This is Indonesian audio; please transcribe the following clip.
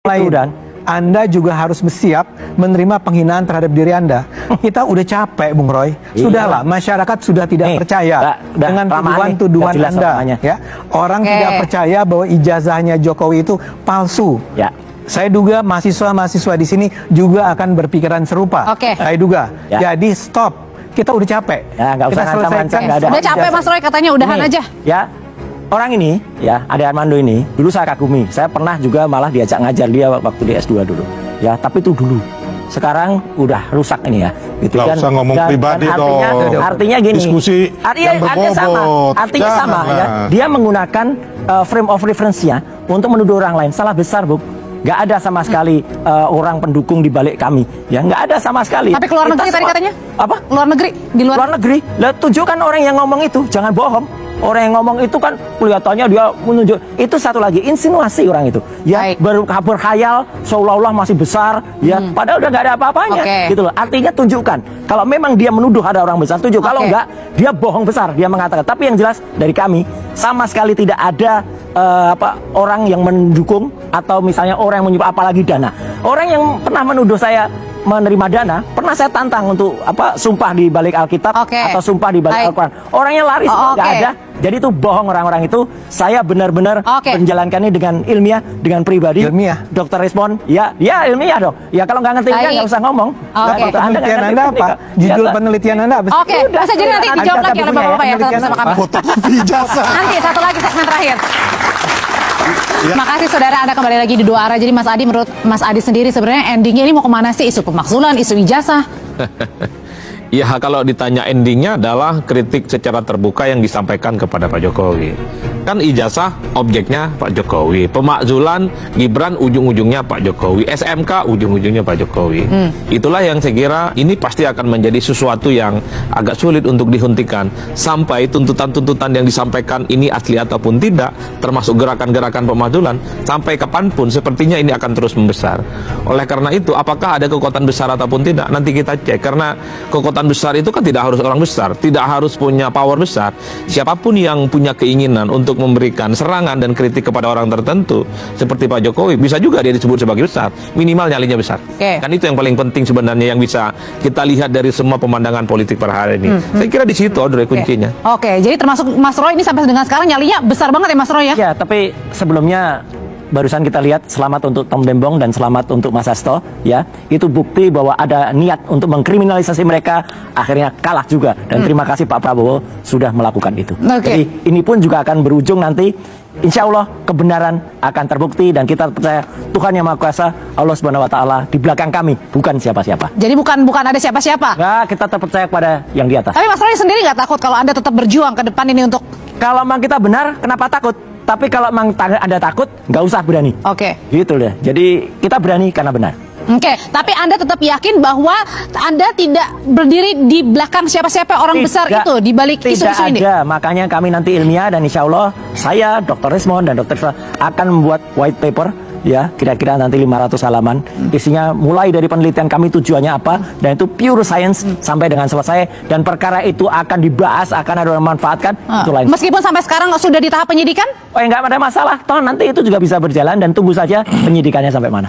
lain. Anda juga harus bersiap menerima penghinaan terhadap diri Anda. Kita udah capek, Bung Roy. Sudahlah, masyarakat sudah tidak percaya dengan tuduhan-tuduhan Anda. Ya, orang tidak percaya bahwa ijazahnya Jokowi itu palsu. Ya. Saya duga mahasiswa-mahasiswa di sini juga akan berpikiran serupa. Saya duga. Jadi stop. Kita udah capek. Ya, nggak usah ngancam-ngancam. Udah capek, Mas Roy, katanya udahan aja. Ya. Orang ini, ya, Ade Armando ini, dulu saya kagumi. Saya pernah juga malah diajak ngajar dia waktu di S2 dulu. Ya, tapi itu dulu. Sekarang udah rusak ini ya. Gitu kan. Usah ngomong pribadi dong. Artinya gini. Diskusi artinya sama. Artinya sama ya. Dia menggunakan frame of reference-nya untuk menuduh orang lain. Salah besar, Bu. Gak ada sama sekali orang pendukung di balik kami. Ya, nggak ada sama sekali. Tapi keluar negeri tadi katanya? Apa? Luar negeri? Di luar negeri. Lah, tunjukkan orang yang ngomong itu. Jangan bohong. Orang yang ngomong itu kan kelihatannya dia menunjuk. Itu satu lagi, insinuasi orang itu. Ya, berkhayal seolah-olah masih besar. Ya, padahal udah nggak ada apa-apanya. Gitu loh. Artinya tunjukkan. Kalau memang dia menuduh ada orang besar, tunjuk. Kalau enggak, dia bohong besar. Dia mengatakan. Tapi yang jelas dari kami, sama sekali tidak ada orang yang mendukung atau misalnya orang yang menyuruh, apalagi dana. Orang yang pernah menuduh saya menerima dana, pernah saya tantang untuk sumpah di balik Alkitab atau sumpah di balik Al-Quran. Orangnya lari semua, nggak ada. Jadi itu bohong orang-orang itu. Saya benar-benar menjalankannya dengan ilmiah, dengan pribadi. Ilmiah. Dokter respon, ya ilmiah dong. Ya kalau nggak ngerti nggak usah ngomong. Penelitian Anda apa? Judul penelitian Anda apa? Bisa jadi nanti dijawab lagi oleh Bapak-Bapak ya. Tetap bersama kami. Fotokopi ijazah. Nanti satu lagi segmen terakhir. Makasih saudara, Anda kembali lagi di Dua Arah. Jadi Mas Adi, menurut Mas Adi sendiri sebenarnya endingnya ini mau kemana sih? Isu pemakzulan, isu ijazah? Ya, kalau ditanya endingnya adalah kritik secara terbuka yang disampaikan kepada Pak Jokowi. Kan ijazah objeknya Pak Jokowi, pemakzulan Gibran ujung-ujungnya Pak Jokowi, SMK ujung-ujungnya Pak Jokowi. Itulah yang saya kira ini pasti akan menjadi sesuatu yang agak sulit untuk dihentikan sampai tuntutan-tuntutan yang disampaikan ini asli ataupun tidak, termasuk gerakan-gerakan pemakzulan, sampai kapanpun sepertinya ini akan terus membesar. Oleh karena itu, apakah ada kekuatan besar ataupun tidak, nanti kita cek. Karena kekuatan besar itu kan tidak harus orang besar, tidak harus punya power besar. Siapapun yang punya keinginan untuk memberikan serangan dan kritik kepada orang tertentu seperti Pak Jokowi, bisa juga dia disebut sebagai besar, minimal nyalinya besar. Kan itu yang paling penting sebenarnya yang bisa kita lihat dari semua pemandangan politik per hari ini. Saya kira di situ ada kuncinya. Jadi termasuk Mas Roy ini sampai dengan sekarang nyalinya besar banget ya Mas Roy ya? Ya, tapi sebelumnya barusan kita lihat selamat untuk Tom Dembong dan selamat untuk Mas Hasto, ya. Itu bukti bahwa ada niat untuk mengkriminalisasi mereka, akhirnya kalah juga. Dan terima kasih Pak Prabowo sudah melakukan itu. Jadi ini pun juga akan berujung nanti, insya Allah kebenaran akan terbukti dan kita percaya Tuhan Yang Maha Kuasa, Allah Subhanahu Wa Taala di belakang kami, bukan siapa-siapa. Jadi bukan ada siapa-siapa. Nah, kita terpercaya kepada yang di atas. Tapi Mas Roy sendiri nggak takut kalau Anda tetap berjuang ke depan ini untuk? Kalau memang kita benar, kenapa takut? Tapi kalau memang Anda takut, nggak usah berani. Gitu deh. Jadi kita berani karena benar. Tapi Anda tetap yakin bahwa Anda tidak berdiri di belakang siapa-siapa orang besar itu di balik isu-isu ini? Tidak ada. Makanya kami nanti ilmiah dan insya Allah saya, Dr. Resmond dan Dr. Fira akan membuat white paper. Ya, kira-kira nanti 500 halaman. Isinya mulai dari penelitian kami tujuannya apa, dan itu pure science sampai dengan selesai. Dan perkara itu akan dibahas, akan ada yang memanfaatkan. Itu lain. Meskipun sampai sekarang sudah di tahap penyidikan? Oh, enggak ada masalah. Toh nanti itu juga bisa berjalan dan tunggu saja penyidikannya sampai mana.